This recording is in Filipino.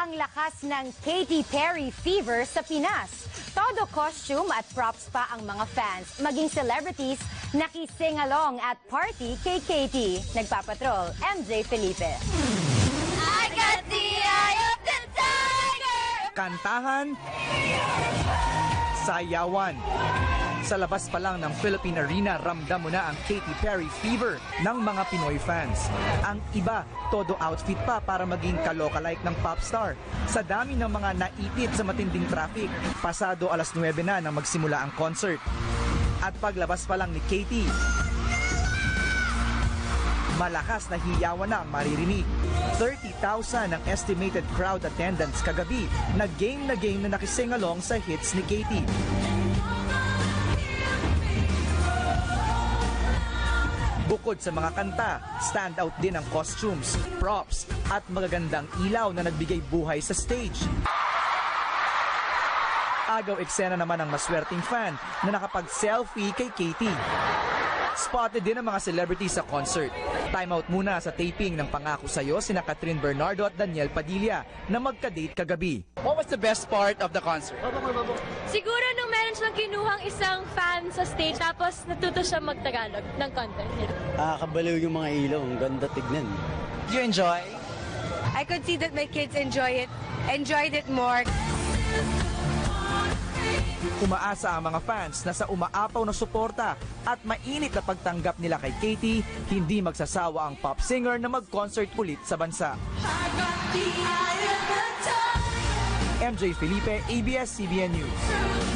ang lakas ng Katy Perry fever sa Pinas. Todo costume at props pa ang mga fans. Maging celebrities, nakising-along at party kay Katy. Nagpapatrol, MJ Felipe. I got the eye of the tiger! Kantahan, sayawan. Sa labas pa lang ng Philippine Arena, ramdam mo na ang Katy Perry fever ng mga Pinoy fans. Ang iba, todo outfit pa para maging kaloka-like ng pop star. Sa dami ng mga naipit sa matinding traffic, pasado alas 9 na nang magsimula ang concert. At paglabas pa lang ni Katy, malakas na hiyawan na ang maririnig. 30,000 ang estimated crowd attendance kagabi na game na nakising-along sa hits ni Katy. Bukod sa mga kanta, stand out din ang costumes, props at magagandang ilaw na nagbigay buhay sa stage. Agaw eksena naman ang maswerteng fan na nakapag-selfie kay Katy. Spotted din ang mga celebrities sa concert. Time out muna sa taping ng Pangako Sa'yo sina Catherine Bernardo at Daniel Padilla na magka-date kagabi. What was the best part of the concert? Siguro nung meron siyang kinuhang isang fan sa stage tapos natuto siya mag-Tagalog ng content niya. Kabaliw yung mga ilaw, ang ganda tignan. You enjoy? I could see that my kids enjoyed it more. Umaasa ang mga fans na sa umaapaw na suporta at mainit na pagtanggap nila kay Katy, hindi magsasawa ang pop singer na mag-concert ulit sa bansa. MJ Felipe, ABS-CBN News.